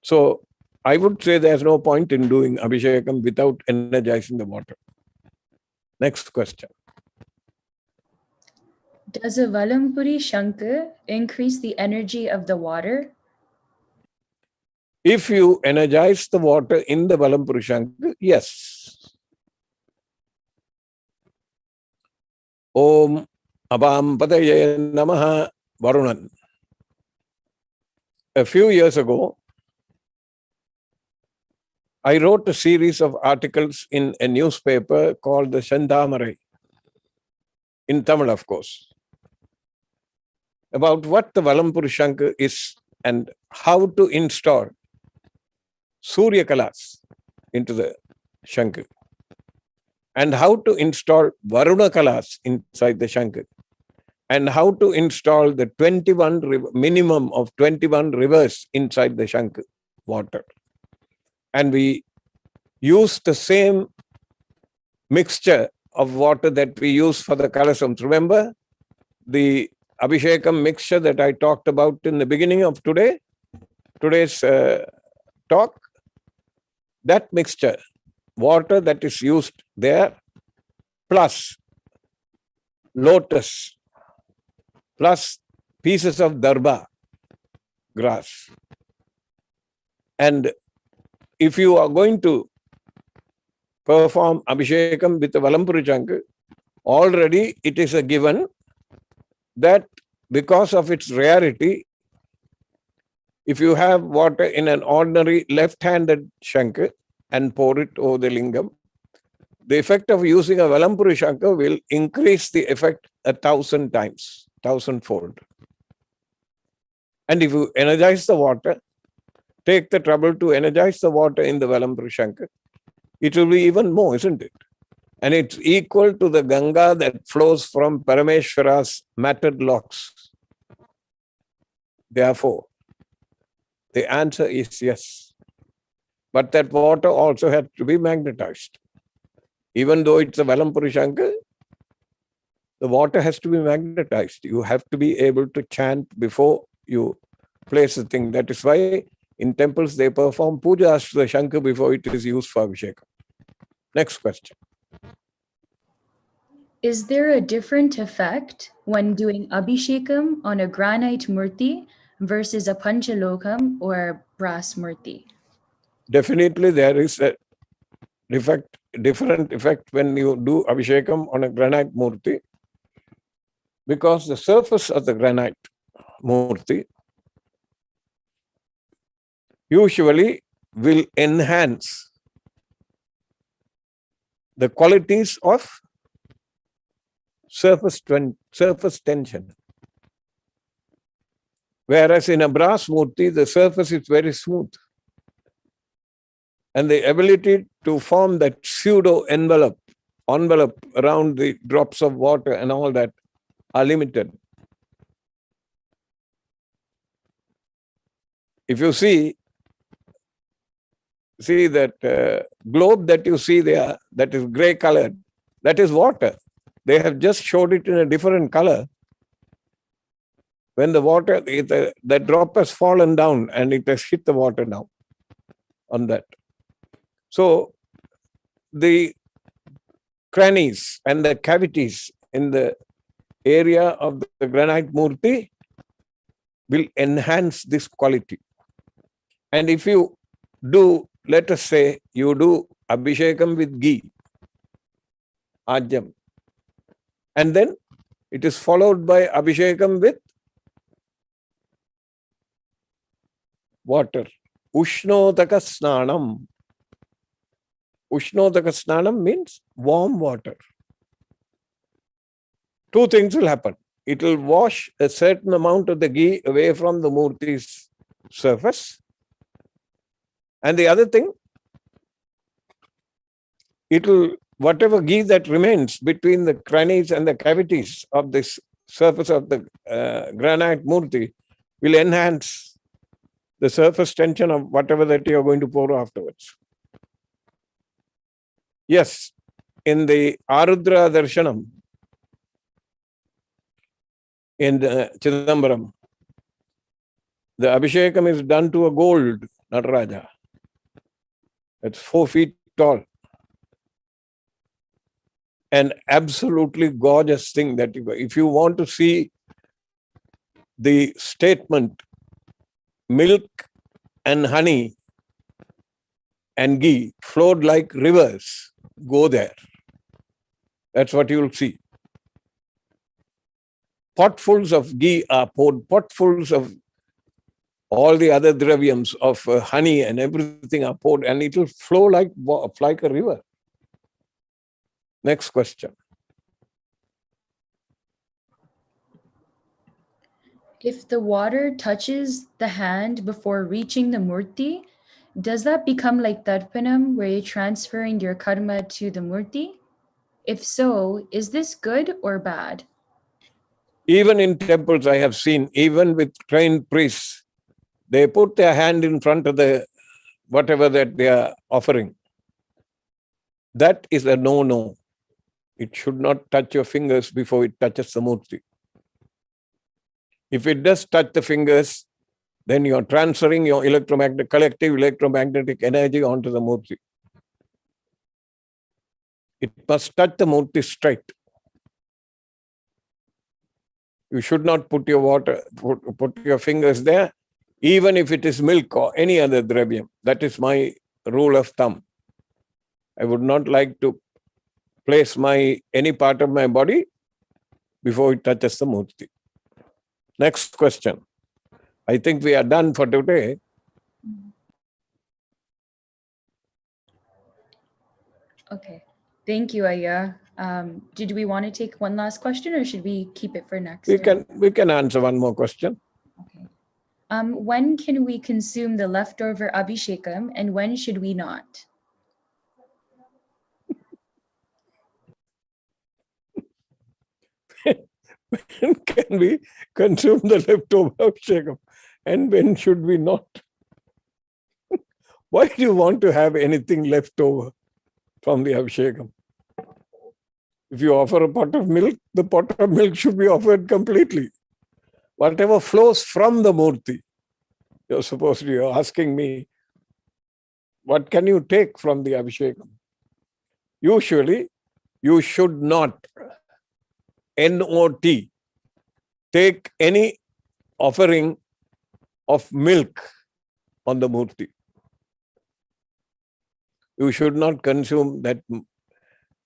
So I would say there's no point in doing Abhishekam without energizing the water. Next question. Does a Valampuri Shankar increase the energy of the water? If you energize the water in the Valampurushanka, yes. Om Abam Padaye Namaha Varunan. A few years ago, I wrote a series of articles in a newspaper called the Shandamarai, in Tamil, of course, about what the Valampurushanka is and how to install Surya Kalas into the Shankar, and how to install Varuna Kalas inside the Shankar, and how to install the minimum of 21 rivers inside the Shankar water. And we use the same mixture of water that we use for the Kalasams. Remember the Abhishekam mixture that I talked about in the beginning of today's talk? That mixture, water that is used there, plus lotus, plus pieces of Dharma grass. And if you are going to perform Abhishekam with the Valampurushanka, already it is a given that because of its rarity, if you have water in an ordinary left-handed Shankar and pour it over the lingam, the effect of using a Valampurushanka will increase the effect 1,000 times, 1,000-fold. And if you energize the water, take the trouble to energize the water in the Valampurushanka, it will be even more, isn't it? And it's equal to the Ganga that flows from Parameshwara's matted locks. Therefore, the answer is yes. But that water also has to be magnetized. Even though it's a Valampurushanka, the water has to be magnetized. You have to be able to chant before you place the thing. That is why in temples they perform pujas to the Shankar before it is used for Abhishekam. Next question. Is there a different effect when doing Abhishekam on a granite murti versus a Panchalokam or a brass murti? Definitely there is a different effect when you do Abhishekam on a granite murti, because the surface of the granite murti usually will enhance the qualities of surface tension. Whereas in a brass murti, the surface is very smooth. And the ability to form that pseudo envelope around the drops of water and all that are limited. If you see that globe that you see there, that is gray colored, that is water. They have just showed it in a different color. When the water, the drop has fallen down and it has hit the water now on that. So the crannies and the cavities in the area of the granite murti will enhance this quality. And if you do, let us say, you do Abhishekam with ghee, ajam, and then it is followed by Abhishekam with water. Ushnotaka snanam. Ushnotaka snanam means warm water. Two things will happen. It will wash a certain amount of the ghee away from the murti's surface. And the other thing, it will, whatever ghee that remains between the crannies and the cavities of this surface of the granite murti will enhance the surface tension of whatever that you are going to pour afterwards. Yes, in the Arudra Darshanam in Chidambaram, the Abhishekam is done to a gold Nataraja. It's 4 feet tall. An absolutely gorgeous thing that if you want to see the statement, milk and honey and ghee flowed like rivers. Go there. That's what you'll see. Potfuls of ghee are poured, potfuls of all the other dravyams of honey and everything are poured, and it will flow like a river. Next question. If the water touches the hand before reaching the murti, does that become like Tarpanam, where you're transferring your karma to the murti? If so, is this good or bad? Even in temples, I have seen, even with trained priests, they put their hand in front of the whatever that they are offering. That is a no-no. It should not touch your fingers before it touches the murti. If it does touch the fingers, then you are transferring your collective electromagnetic energy onto the murti. It must touch the murti straight. You should not put your put your fingers there, even if it is milk or any other dravyam. That is my rule of thumb. I would not like to place any part of my body before it touches the murti. Next question. I think we are done for today. Okay. Thank you, Ayya. Did we want to take one last question, or should we keep it for next? We can answer one more question. Okay. When can we consume the leftover Abhishekam, and when should we not? When can we consume the leftover Abhishekam, and when should we not? Why do you want to have anything left over from the Abhishekam? If you offer a pot of milk, the pot of milk should be offered completely. Whatever flows from the murti, you're asking me, what can you take from the Abhishekam? Usually, you should not, N-O-T, take any offering of milk on the murti. You should not consume that.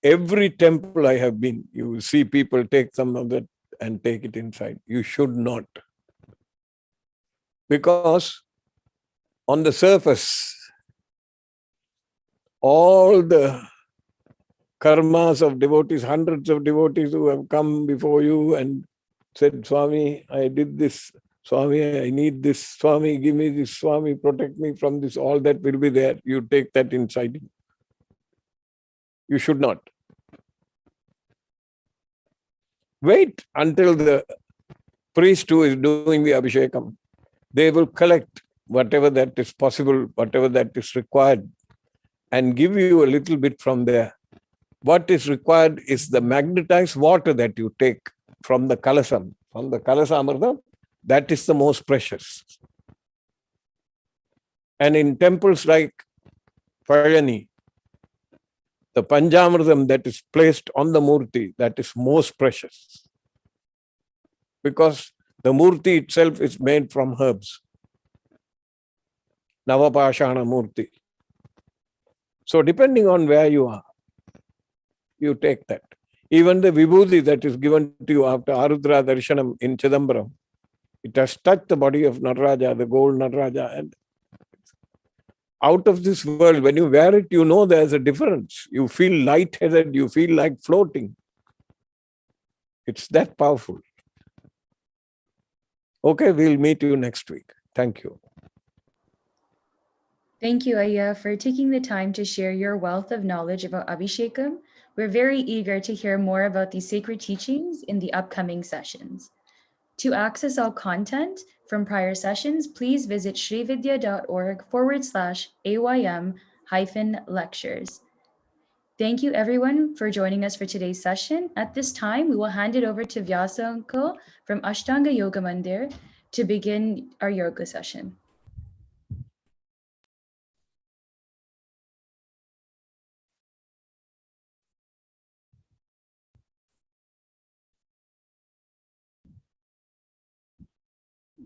Every temple I have been, you will see people take some of that and take it inside. You should not. Because on the surface, all the karmas of devotees, hundreds of devotees who have come before you and said, Swami, I did this. Swami, I need this. Swami, give me this. Swami, protect me from this. All that will be there. You take that inside you. You should not. Wait until the priest who is doing the Abhishekam, they will collect whatever that is possible, whatever that is required, and give you a little bit from there. What is required is the magnetized water that you take from the kalasam, from the kalasamrtam. That is the most precious. And in temples like Pazhani, the Panchamritam that is placed on the murti, that is most precious. Because the murti itself is made from herbs. Navapashana murti. So depending on where you are, you take that. Even the vibhuti that is given to you after Arudra Darshanam in Chidambaram, it has touched the body of Nataraja, the gold Nataraja, and out of this world, when you wear it, you know there's a difference. You feel lightheaded, you feel like floating. It's that powerful. Okay, we'll meet you next week. Thank you. Thank you, Ayya, for taking the time to share your wealth of knowledge about Abhishekam. We're very eager to hear more about these sacred teachings in the upcoming sessions. To access all content from prior sessions, please visit srividya.org/AYM-lectures. Thank you everyone for joining us for today's session. At this time, we will hand it over to Vyasa Uncle from Ashtanga Yoga Mandir to begin our yoga session.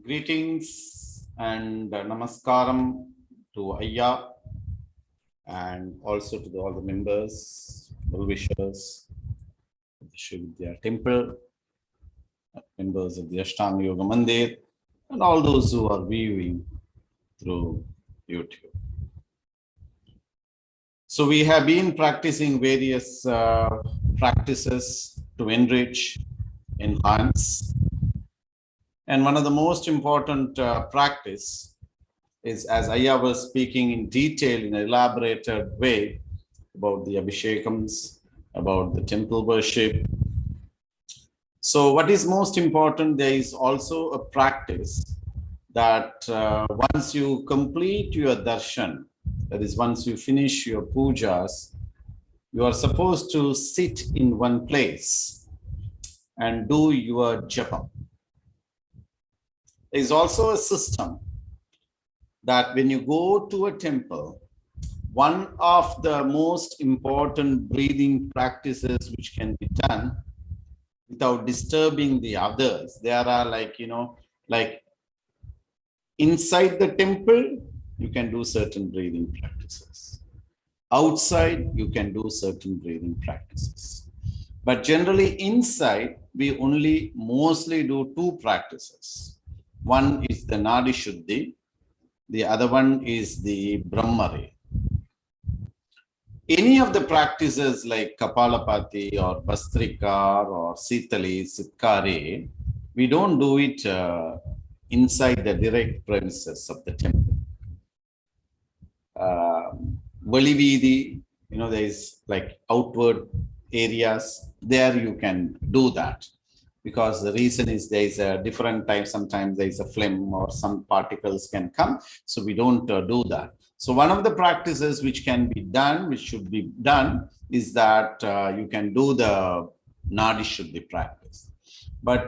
Greetings, and namaskaram to Ayya and also to all the members, well-wishers of the Sri Vidya Temple, members of the Ashtanga Yoga Mandir, and all those who are viewing through YouTube. So we have been practicing various practices to enrich, enhance, and one of the most important practice is, as Ayya was speaking in detail in an elaborated way about the Abhishekams, about the temple worship. So what is most important, there is also a practice that once you complete your darshan, that is, once you finish your pujas, you are supposed to sit in one place and do your japa. There is also a system that when you go to a temple, one of the most important breathing practices which can be done without disturbing the others, there are like inside the temple, you can do certain breathing practices. Outside, you can do certain breathing practices. But generally inside, we only mostly do two practices. One is the Nadi Shuddhi. The other one is the Brahmari. Any of the practices like Kapalapati or Bastrika or Sitali, Sitkari, we don't do it inside the direct premises of the temple. Valividi, there is like outward areas, there you can do that. Because the reason is there is a different type, sometimes there is a phlegm or some particles can come. So we don't do that. So one of the practices which can be done, which should be done, is that you can do the Nadi Shuddhi practice. But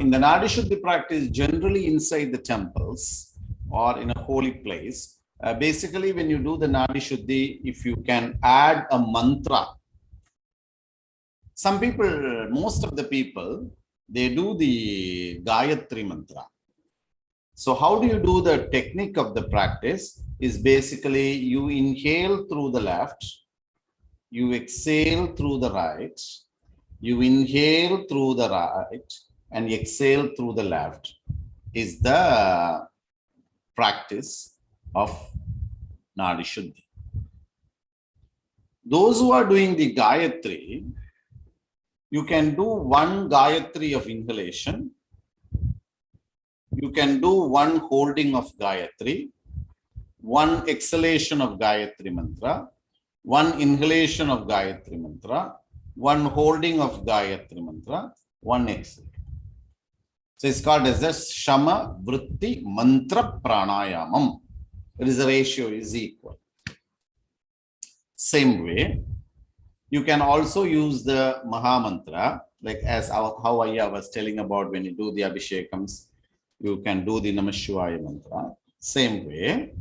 in the Nadi Shuddhi practice, generally inside the temples or in a holy place, basically when you do the Nadi Shuddhi, if you can add a mantra. Some people, most of the people, they do the Gayatri mantra. So how do you do the technique of the practice is basically you inhale through the left, you exhale through the right, you inhale through the right and exhale through the left is the practice of Nadi Shuddhi. Those who are doing the Gayatri, you can do one Gayatri of inhalation. You can do one holding of Gayatri, one exhalation of Gayatri mantra, one inhalation of Gayatri mantra, one holding of Gayatri mantra, one exhale. So it's called as a Shama Vritti Mantra Pranayamam. There is a ratio is equal. Same way, you can also use the Maha Mantra, like as how Ayya was telling about when you do the Abhishekams, you can do the Namah Shivaya mantra. Same way,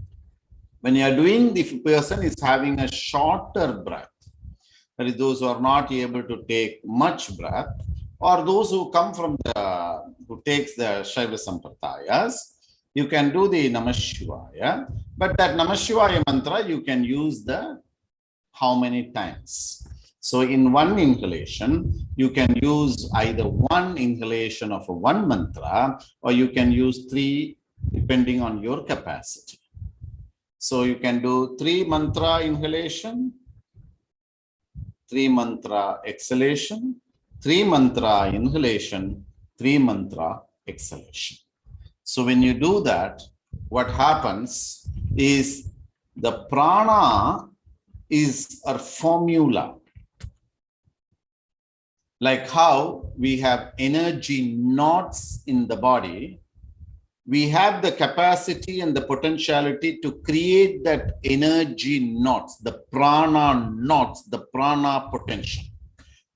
when you are doing, the person is having a shorter breath, that is those who are not able to take much breath, or those who come from who takes the Shaiva Sampradayas, you can do the Namah Shivaya, but that Namah Shivaya mantra, you can use the how many times. So in one inhalation, you can use either one inhalation of one mantra, or you can use three, depending on your capacity. So you can do 3 mantra inhalation, 3 mantra exhalation, 3 mantra inhalation, 3 mantra exhalation. So when you do that, what happens is the prana is a formula. Like how we have energy knots in the body, we have the capacity and the potentiality to create that energy knots, the prana knots, the prana potential.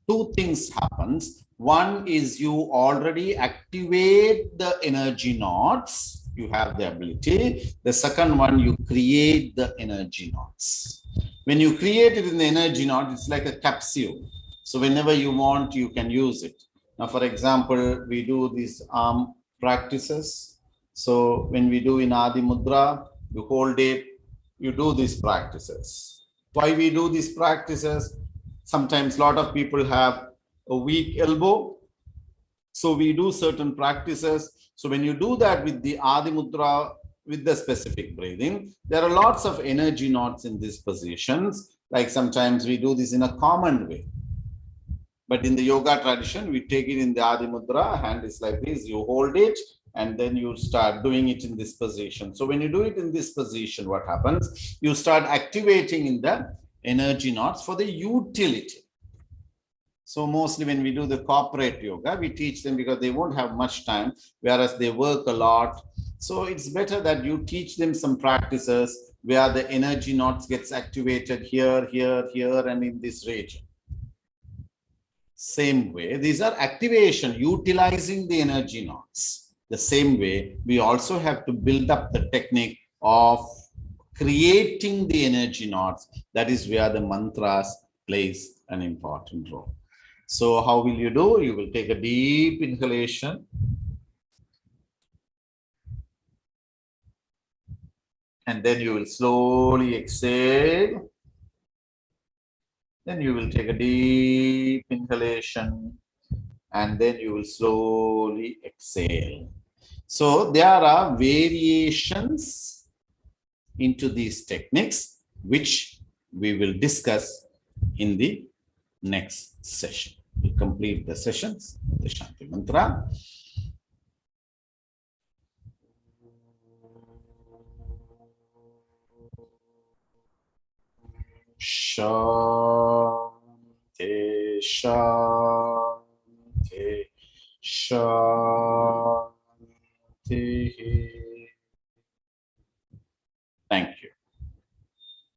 2 things happens. One is you already activate the energy knots, you have the ability. The second one, you create the energy knots. When you create it in the energy knot, it's like a capsule. So whenever you want, you can use it. Now, for example, we do these arm practices. So when we do in Adi Mudra, you hold it, you do these practices. Why we do these practices? Sometimes a lot of people have a weak elbow. So we do certain practices. So when you do that with the Adi Mudra, with the specific breathing, there are lots of energy knots in these positions. Like sometimes we do this in a common way. But in the yoga tradition, we take it in the Adi Mudra, hand is like this, you hold it, and then you start doing it in this position. So when you do it in this position, what happens? You start activating in the energy knots for the utility. So mostly when we do the corporate yoga, we teach them because they won't have much time, whereas they work a lot. So it's better that you teach them some practices where the energy knots gets activated here, here, here, and in this region. Same way, these are activation, utilizing the energy knots. The same way, we also have to build up the technique of creating the energy knots. That is where the mantras plays an important role. So how will you do? You will take a deep inhalation. And then you will slowly exhale. Then you will take a deep inhalation. And then you will slowly exhale. So there are variations into these techniques, which we will discuss in the next session. We'll complete the sessions, the Shanti Mantra. Shanti, Shanti, Shanti.